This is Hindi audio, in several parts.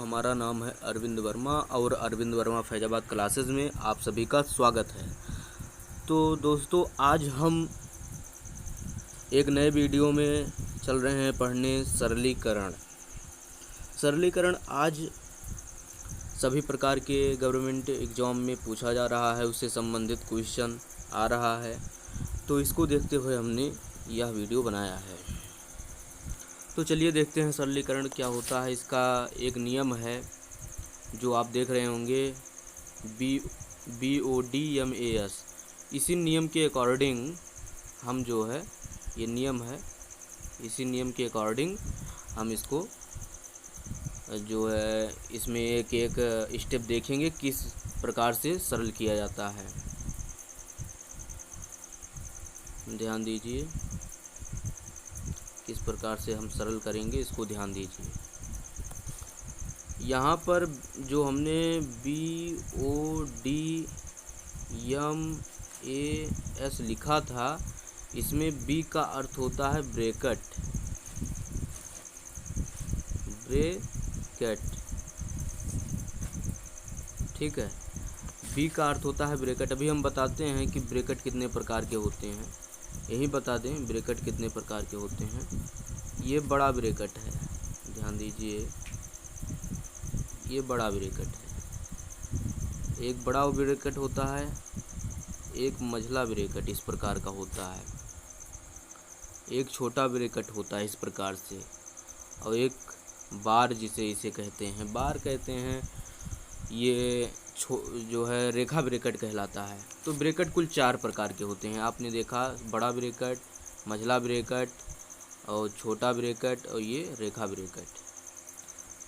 हमारा नाम है अरविंद वर्मा और अरविंद वर्मा फैजाबाद क्लासेस में आप सभी का स्वागत है। तो दोस्तों, आज हम एक नए वीडियो में चल रहे हैं पढ़ने सरलीकरण आज सभी प्रकार के गवर्नमेंट एग्ज़ाम में पूछा जा रहा है, उससे संबंधित क्वेश्चन आ रहा है। तो इसको देखते हुए हमने यह वीडियो बनाया है। तो चलिए देखते हैं सरलीकरण क्या होता है। इसका एक नियम है जो आप देख रहे होंगे, BODMAS। इसी नियम के अकॉर्डिंग हम जो है, ये नियम है, इसी नियम के अकॉर्डिंग हम इसको जो है इसमें एक एक स्टेप देखेंगे किस प्रकार से सरल किया जाता है। ध्यान दीजिए किस प्रकार से हम सरल करेंगे, इसको ध्यान दीजिए। यहाँ पर जो हमने BODMAS लिखा था, इसमें B का अर्थ होता है ब्रैकेट। ठीक है, B का अर्थ होता है ब्रैकेट। अभी हम बताते हैं कि ब्रैकेट कितने प्रकार के होते हैं। यही बता दें ब्रैकेट कितने प्रकार के होते हैं। ये बड़ा ब्रैकेट है, ध्यान दीजिए, ये बड़ा ब्रैकेट है। एक बड़ा ब्रैकेट होता है, एक मझला ब्रैकेट इस प्रकार का होता है, एक छोटा ब्रैकेट होता है इस प्रकार से, और एक बार जिसे इसे कहते हैं, बार कहते हैं, ये जो है रेखा ब्रैकेट कहलाता है। तो ब्रैकेट कुल 4 प्रकार के होते हैं। आपने देखा, बड़ा ब्रैकेट, मझला ब्रैकेट और छोटा ब्रैकेट और ये रेखा ब्रैकेट।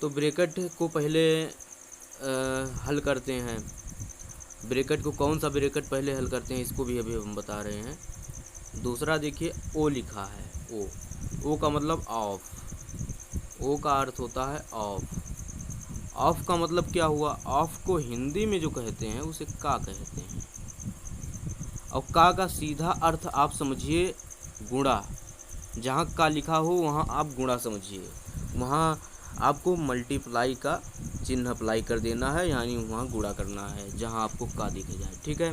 तो ब्रैकेट को पहले हल करते हैं। ब्रैकेट को कौन सा ब्रैकेट पहले हल करते हैं, इसको भी अभी हम बता रहे हैं। दूसरा देखिए, ओ लिखा है, ओ का मतलब ऑफ। ओ का अर्थ होता है ऑफ। ऑफ का मतलब क्या हुआ? ऑफ को हिंदी में जो कहते हैं उसे का कहते हैं। और का सीधा अर्थ आप समझिए गुणा। जहाँ का लिखा हो वहाँ आप गुणा समझिए, वहाँ आपको मल्टीप्लाई का चिन्ह अप्लाई कर देना है, यानी वहाँ गुणा करना है जहाँ आपको का दिखे जाए। ठीक है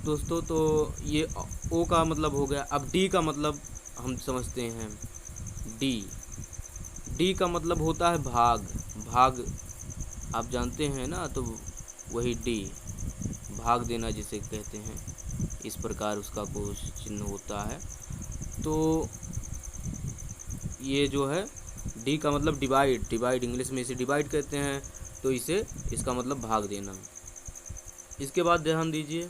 दोस्तों, तो ये ओ का मतलब हो गया। अब डी का मतलब हम समझते हैं। डी का मतलब होता है भाग। आप जानते हैं ना, तो वही डी, भाग देना जिसे कहते हैं, इस प्रकार उसका कुछ चिन्ह होता है। तो ये जो है डी का मतलब डिवाइड इंग्लिश में इसे डिवाइड कहते हैं। तो इसका मतलब भाग देना। इसके बाद ध्यान दीजिए,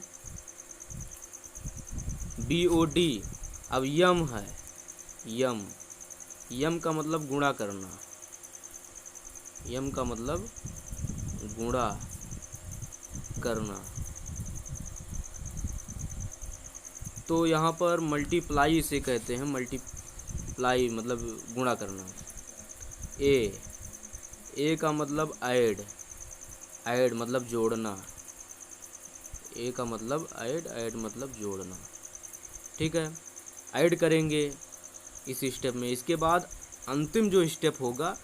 BOD, अब यम है। यम का मतलब गुणा करना। यम का मतलब गुणा करना। तो यहाँ पर मल्टीप्लाई इसे कहते हैं, मल्टीप्लाई मतलब गुणा करना। ए का मतलब ऐड मतलब जोड़ना। ए का मतलब ऐड मतलब जोड़ना। ठीक है, ऐड करेंगे इस स्टेप में। इसके बाद अंतिम जो स्टेप होगा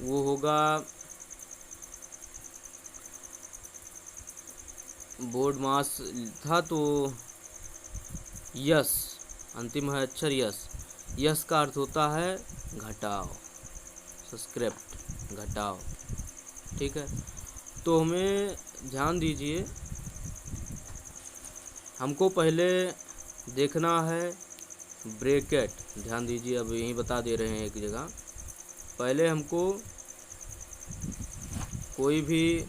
वो होगा, बोर्ड मास था तो यस, अंतिम है अक्षर यस। यस का अर्थ होता है घटाव, सब्सक्रिप्ट, घटाव। ठीक है, तो हमें ध्यान दीजिए, हमको पहले देखना है ब्रैकेट। ध्यान दीजिए, अब यहीं बता दे रहे हैं एक जगह। पहले हमको कोई भी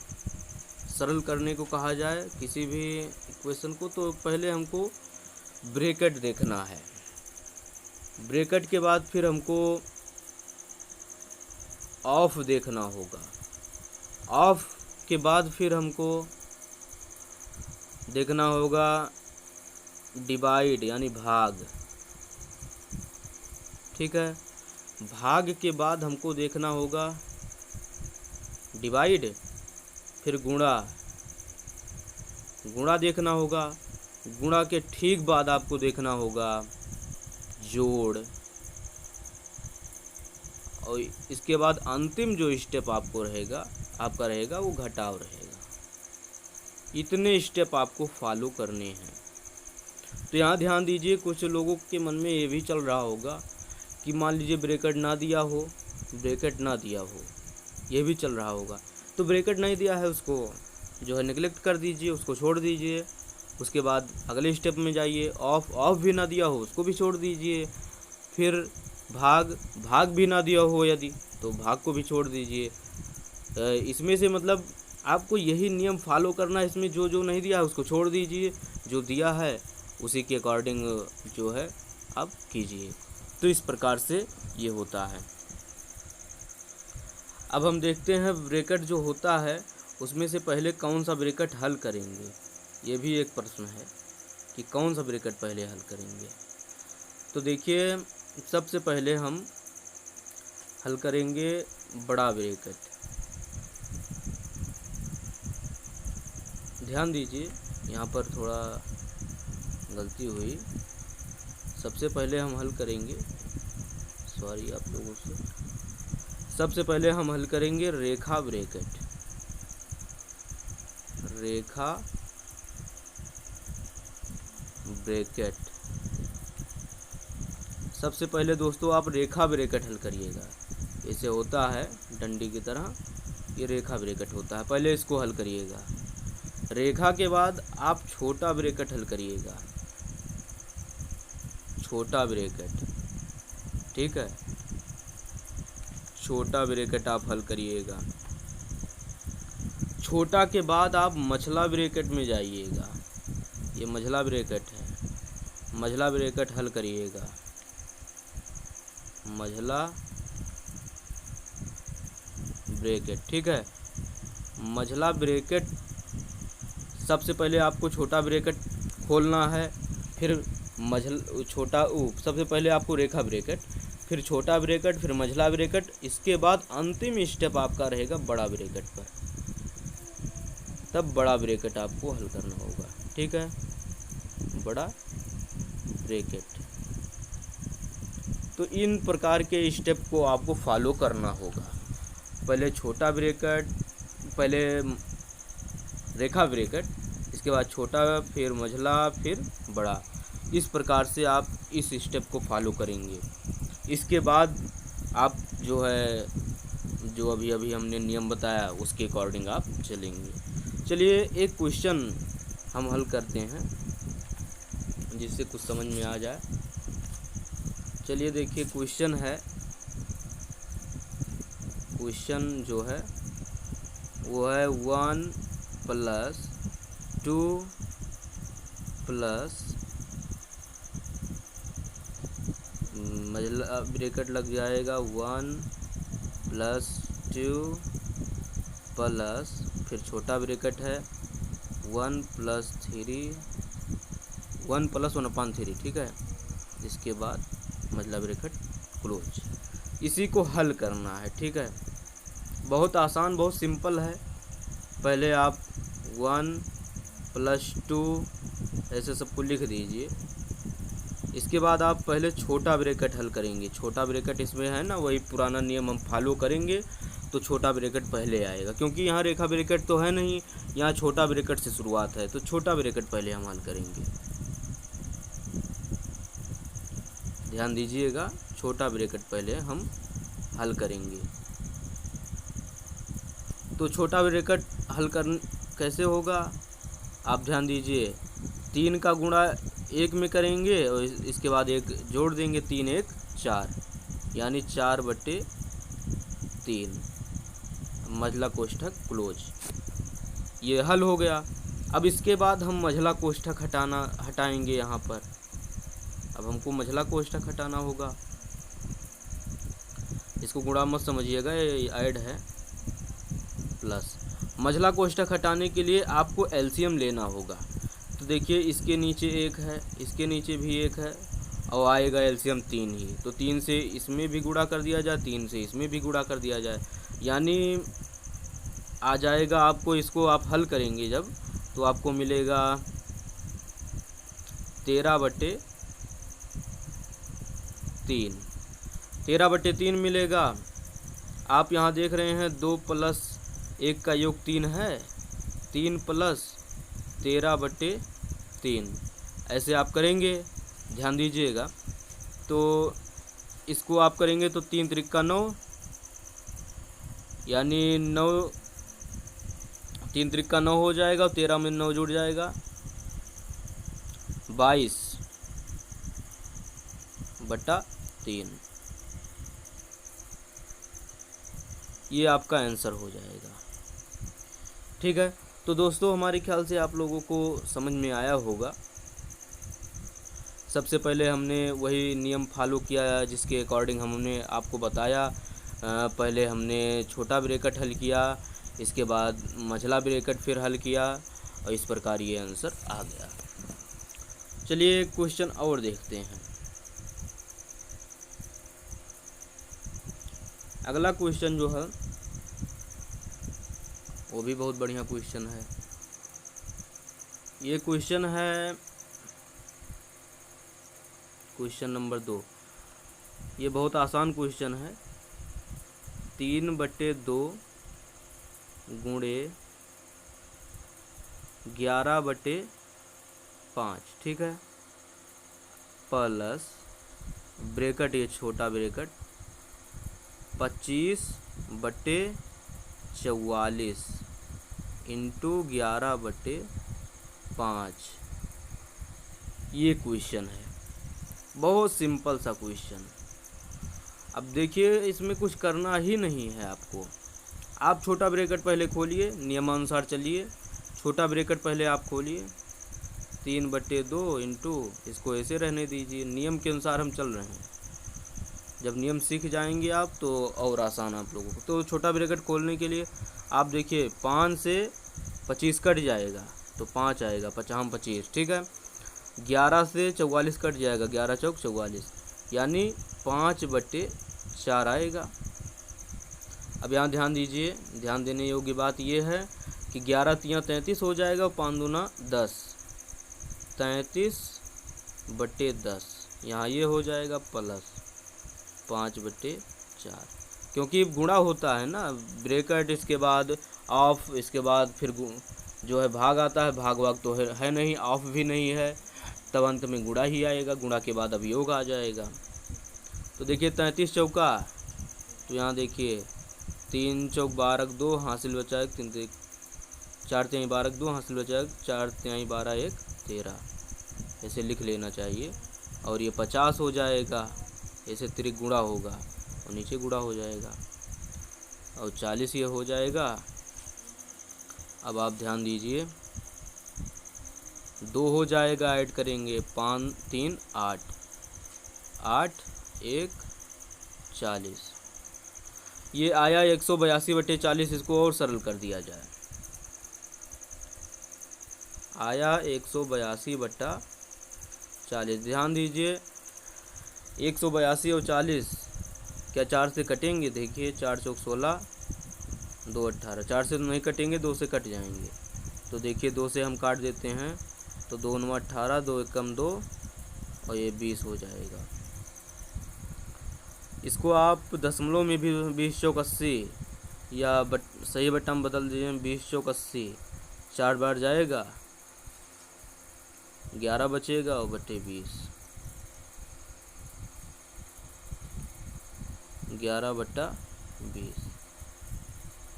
सरल करने को कहा जाए किसी भी इक्वेशन को, तो पहले हमको ब्रैकेट देखना है। ब्रैकेट के बाद फिर हमको ऑफ देखना होगा। ऑफ के बाद फिर हमको देखना होगा डिवाइड यानी भाग। ठीक है, भाग के बाद हमको देखना होगा डिवाइड, फिर गुणा देखना होगा। गुणा के ठीक बाद आपको देखना होगा जोड़, और इसके बाद अंतिम जो स्टेप आपको रहेगा आपका रहेगा वो घटाव रहेगा। इतने स्टेप आपको फॉलो करने हैं। तो यहाँ ध्यान दीजिए, कुछ लोगों के मन में ये भी चल रहा होगा कि मान लीजिए ब्रेकेट ना दिया हो, ब्रेकेट ना दिया हो, ये भी चल रहा होगा। तो ब्रेकेट नहीं दिया है उसको जो है नेगलेक्ट कर दीजिए, उसको छोड़ दीजिए। उसके बाद अगले स्टेप में जाइए, ऑफ भी ना दिया हो उसको भी छोड़ दीजिए। फिर भाग भी ना दिया हो यदि, तो भाग को भी छोड़ दीजिए। इसमें से मतलब आपको यही नियम फॉलो करना है। इसमें जो जो नहीं दिया है उसको छोड़ दीजिए, जो दिया है उसी के अकॉर्डिंग जो है आप कीजिए। तो इस प्रकार से ये होता है। अब हम देखते हैं ब्रेकेट जो होता है उसमें से पहले कौन सा ब्रेकेट हल करेंगे। ये भी एक प्रश्न है कि कौन सा ब्रेकेट पहले हल करेंगे। तो देखिए, सबसे पहले हम हल करेंगे बड़ा ब्रेकेट। ध्यान दीजिए, यहाँ पर थोड़ा गलती हुई। सबसे पहले हम हल करेंगे, सॉरी आप लोगों से, सबसे पहले हम हल करेंगे रेखा ब्रेकेट। रेखा ब्रेकेट सबसे पहले दोस्तों आप रेखा ब्रेकेट हल करिएगा। इसे होता है डंडी की तरह, ये रेखा ब्रेकेट होता है। पहले इसको हल करिएगा। रेखा के बाद आप छोटा ब्रेकेट हल करिएगा, छोटा ब्रेकेट, ठीक है, छोटा ब्रेकेट आप हल करिएगा। छोटा के बाद आप मझला ब्रेकेट में जाइएगा। ये मझला ब्रेकेट है, मझला ब्रेकेट हल करिएगा। मझला ब्रेकेट, ठीक है। मझला ब्रेकेट सबसे पहले आपको छोटा ब्रेकेट खोलना है, फिर सबसे पहले आपको रेखा ब्रेकेट, फिर छोटा ब्रेकेट, फिर मझला ब्रेकेट। इसके बाद अंतिम स्टेप आपका रहेगा बड़ा ब्रेकेट पर, तब बड़ा ब्रेकेट आपको हल करना होगा, ठीक है, बड़ा ब्रेकेट। तो इन प्रकार के स्टेप को आपको फॉलो करना होगा। पहले छोटा ब्रेकेट, पहले रेखा ब्रेकेट, इसके बाद छोटा, फिर मझला, फिर बड़ा। इस प्रकार से आप इस स्टेप को फॉलो करेंगे। इसके बाद आप जो है, जो अभी अभी हमने नियम बताया उसके अकॉर्डिंग आप चलेंगे। चलिए एक क्वेश्चन हम हल करते हैं जिससे कुछ समझ में आ जाए। चलिए देखिए, क्वेश्चन है, क्वेश्चन जो है वो है 1 + 2 + मझला ब्रेकेट लग जाएगा 1 + 2 प्लस, फिर छोटा ब्रेकेट है 1 + 3, 1 + 1/3, ठीक है। इसके बाद मझला ब्रेकेट क्लोज। इसी को हल करना है, ठीक है। बहुत आसान, बहुत सिंपल है। पहले आप 1 + 2 ऐसे सबको लिख दीजिए। इसके बाद आप पहले छोटा ब्रेकेट हल करेंगे। छोटा ब्रेकेट इसमें है ना, वही पुराना नियम हम फॉलो करेंगे, तो छोटा ब्रेकेट पहले आएगा, क्योंकि यहाँ रेखा ब्रेकेट तो है नहीं, यहाँ छोटा ब्रेकेट से शुरुआत है, तो छोटा ब्रेकेट पहले हम हल करेंगे। ध्यान दीजिएगा, छोटा ब्रेकेट पहले हम हल करेंगे। तो छोटा ब्रेकेट हल कर कैसे होगा, आप ध्यान दीजिए। 3 का गुणा 1 में करेंगे और इसके बाद 1 जोड़ देंगे, 3 × 1 = 4, यानी 4/3। मझला कोष्ठक क्लोज। ये हल हो गया। अब इसके बाद हम मझला कोष्ठक हटाएंगे यहाँ पर। अब हमको मझला कोष्ठक हटाना होगा। इसको गुणा मत समझिएगा, ये ऐड है, प्लस। मझला कोष्ठक हटाने के लिए आपको एलसीएम लेना होगा। तो देखिए, इसके नीचे 1 है, इसके नीचे भी 1 है, और आएगा एलसीएम 3 ही। तो 3 से इसमें भी गुणा कर दिया जाए, 3 से इसमें भी गुणा कर दिया जाए, यानी आ जाएगा आपको। इसको आप हल करेंगे जब, तो आपको मिलेगा 13/3, 13/3 मिलेगा। आप यहाँ देख रहे हैं 2 + 1 का योग 3 है, 3 प्लस 13/3 ऐसे आप करेंगे, ध्यान दीजिएगा। तो इसको आप करेंगे तो 3 त्रिक 9, यानी 9, 3 त्रिक 9 हो जाएगा और 13 में 9 जुड़ जाएगा, 22/3। ये आपका आंसर हो जाएगा। ठीक है, तो दोस्तों हमारे ख्याल से आप लोगों को समझ में आया होगा। सबसे पहले हमने वही नियम फॉलो किया जिसके अकॉर्डिंग हमने आपको बताया। पहले हमने छोटा ब्रैकेट हल किया, इसके बाद मझला ब्रैकेट फिर हल किया और इस प्रकार ये आंसर आ गया। चलिए क्वेश्चन और देखते हैं। अगला क्वेश्चन जो है वो भी बहुत बढ़िया क्वेश्चन है। ये क्वेश्चन है क्वेश्चन नंबर 2। ये बहुत आसान क्वेश्चन है। 3/2 गुणे 11/5, ठीक है, प्लस ब्रैकेट ये छोटा ब्रैकेट 25/44 इंटू 11/5। ये क्वेश्चन है, बहुत सिंपल सा क्वेश्चन। अब देखिए इसमें कुछ करना ही नहीं है आपको। आप छोटा ब्रैकेट पहले खोलिए, नियमानुसार चलिए। छोटा ब्रैकेट पहले आप खोलिए, 3/2 इंटू, इसको ऐसे रहने दीजिए, नियम के अनुसार हम चल रहे हैं। जब नियम सीख जाएंगे आप तो और आसान आप लोगों को। तो छोटा ब्रैकेट खोलने के लिए आप देखिए 5 से 25 कट जाएगा तो 5 आएगा, 5 25, ठीक है। 11 से 44 कट जाएगा, 11 चौक 44, यानी 5/4 आएगा। अब यहाँ ध्यान दीजिए, ध्यान देने योग्य बात यह है कि 11 तियाँ 33 हो जाएगा और 5 दूना 10, 33/10। यहाँ ये हो जाएगा प्लस 5/4, क्योंकि गुणा होता है ना, ब्रैकेट इसके बाद ऑफ, इसके बाद फिर जो है भाग आता है। भाग तो है नहीं, ऑफ भी नहीं है, तब अंत में गुणा ही आएगा। गुणा के बाद अब योग आ जाएगा। तो देखिए 33 चौका, तो यहाँ देखिए 3 चौक 12 2 हासिल बचा 1, 3 4 तिहाई 12 2 हासिल बचा 1, 4 तिहाई 12 1 13, ऐसे लिख लेना चाहिए। और ये 50 हो जाएगा, ऐसे त्रिक गुणा होगा और नीचे गुणा हो जाएगा, और 40 ये हो जाएगा। अब आप ध्यान दीजिए, 2 हो जाएगा, ऐड करेंगे 5 3 8, 8 1 40। ये आया 182/40। इसको और सरल कर दिया जाए, आया 182/40। ध्यान दीजिए 182 और 40 क्या 4 से कटेंगे? देखिए 4 चौक 16, 2 18, 4 से तो नहीं कटेंगे, 2 से कट जाएंगे। तो देखिए 2 से हम काट देते हैं, तो 2 9 18, 2 एकम 2 और ये 20 हो जाएगा। इसको आप दशमलव में भी 20 चौक 80 या सही बट्टा में बदल दीजिए, 20 चौक 80, 4 बार जाएगा, 11 बचेगा और बटे 20, 11/20,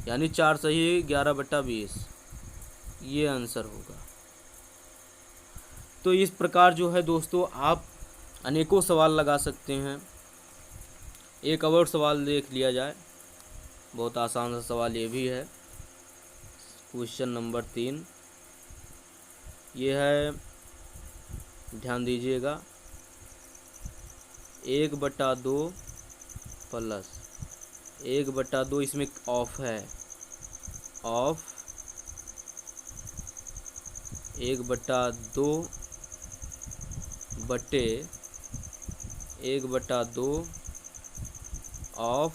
यानी 4 सही 11/20, ये आंसर होगा। तो इस प्रकार जो है दोस्तों आप अनेकों सवाल लगा सकते हैं। एक और सवाल देख लिया जाए, बहुत आसान सा सवाल ये भी है। क्वेश्चन नंबर 3 ये है, ध्यान दीजिएगा, 1/2 प्लस 1/2, इसमें ऑफ है, ऑफ 1/2 बटे 1/2 ऑफ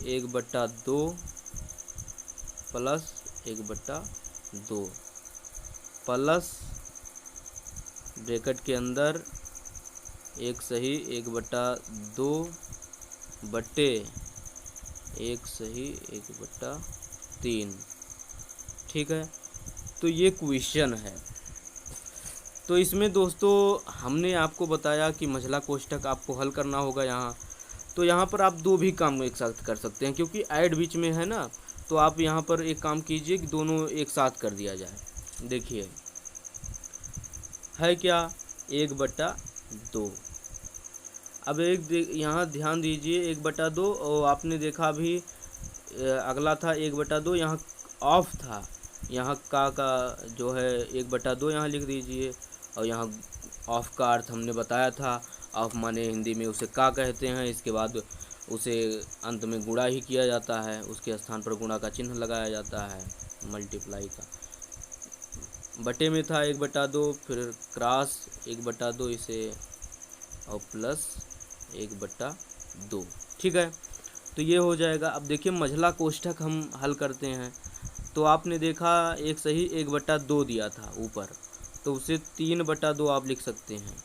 1/2 प्लस 1/2 प्लस ब्रैकेट के अंदर एक सही 1/2 बटे 1 सही 1/3। ठीक है, तो ये क्वेश्चन है। तो इसमें दोस्तों हमने आपको बताया कि मझला कोष्ठक आपको हल करना होगा यहाँ। तो यहाँ पर आप दो भी काम एक साथ कर सकते हैं, क्योंकि ऐड बीच में है ना, तो आप यहाँ पर एक काम कीजिए कि दोनों एक साथ कर दिया जाए। देखिए है क्या, 1/2। अब यहाँ ध्यान दीजिए 1/2, और आपने देखा अभी अगला था 1/2, यहाँ ऑफ था, यहाँ का जो है 1/2 यहाँ लिख दीजिए। और यहाँ ऑफ का अर्थ हमने बताया था, ऑफ माने हिंदी में उसे का कहते हैं। इसके बाद उसे अंत में गुणा ही किया जाता है, उसके स्थान पर गुणा का चिन्ह लगाया जाता है, मल्टीप्लाई का। बटे में था 1/2, फिर क्रॉस 1/2 इसे, और प्लस 1/2। ठीक है, तो ये हो जाएगा। अब देखिए मझला कोष्ठक हम हल करते हैं, तो आपने देखा एक सही 1/2 दिया था ऊपर, तो उसे 3/2 आप लिख सकते हैं।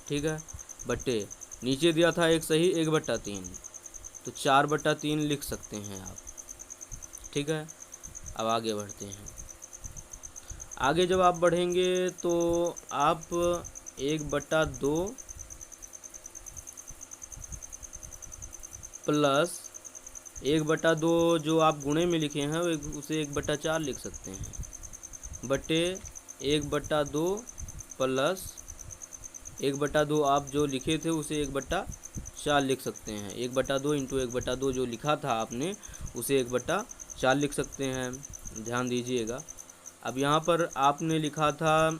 ठीक है, बटे नीचे दिया था एक सही 1/3, तो 4/3 लिख सकते हैं आप। ठीक है, अब आगे बढ़ते हैं। आगे जब आप बढ़ेंगे तो आप 1/2 प्लस 1/2 जो आप गुणे में लिखे हैं उसे 1/4 लिख सकते हैं, बटे 1/2 प्लस 1/2 आप जो लिखे थे उसे 1/4 लिख सकते हैं। 1/2 इंटू 1/2 जो लिखा था आपने उसे 1/4 लिख सकते हैं। ध्यान दीजिएगा, अब यहाँ पर आपने लिखा था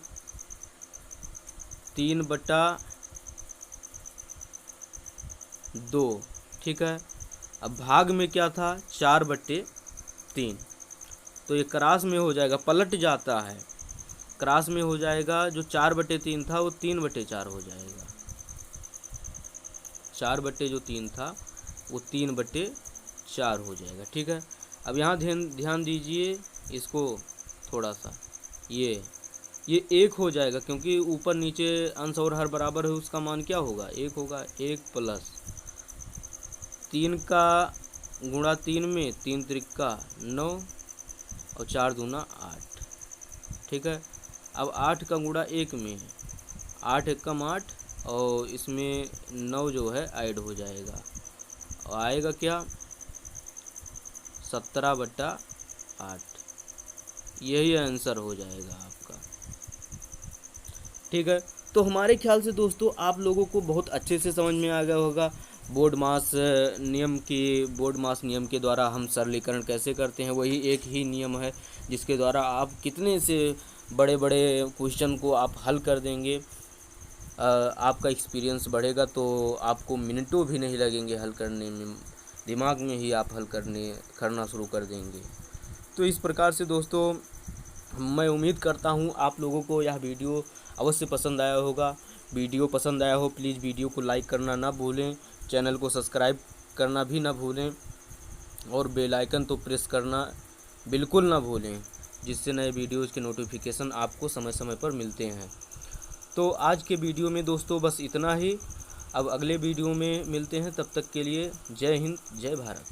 3/2। ठीक है, अब भाग में क्या था 4/3, तो ये क्रॉस में हो जाएगा, पलट जाता है, क्रॉस में हो जाएगा। जो 4/3 था वो 3/4 हो जाएगा। 4/3 था वो 3/4 हो जाएगा। ठीक है, अब यहाँ ध्यान दीजिए इसको थोड़ा सा, ये 1 हो जाएगा, क्योंकि ऊपर नीचे अंश और हर बराबर है, उसका मान क्या होगा 1 होगा। 1 प्लस 3 का गुणा 3 में 3 त्रिका 9 और 4 दूना 8। ठीक है, अब 8 का गुणा 1 में 8 एकम 8, और इसमें 9 जो है ऐड हो जाएगा, और आएगा क्या 17/8। यही आंसर हो जाएगा आपका। ठीक है, तो हमारे ख्याल से दोस्तों आप लोगों को बहुत अच्छे से समझ में आ गया होगा बोर्ड मास नियम के द्वारा हम सरलीकरण कैसे करते हैं। वही एक ही नियम है जिसके द्वारा आप कितने से बड़े बड़े क्वेश्चन को आप हल कर देंगे। आपका एक्सपीरियंस बढ़ेगा तो आपको मिनटों भी नहीं लगेंगे हल करने में, दिमाग में ही आप हल करना शुरू कर देंगे। तो इस प्रकार से दोस्तों मैं उम्मीद करता हूँ आप लोगों को यह वीडियो अवश्य पसंद आया होगा। वीडियो पसंद आया हो प्लीज़ वीडियो को लाइक करना ना भूलें, चैनल को सब्सक्राइब करना भी ना भूलें, और बेल आइकन तो प्रेस करना बिल्कुल ना भूलें, जिससे नए वीडियोज़ के नोटिफिकेशन आपको समय समय पर मिलते हैं। तो आज के वीडियो में दोस्तों बस इतना ही। अब अगले वीडियो में मिलते हैं, तब तक के लिए जय हिंद जय भारत।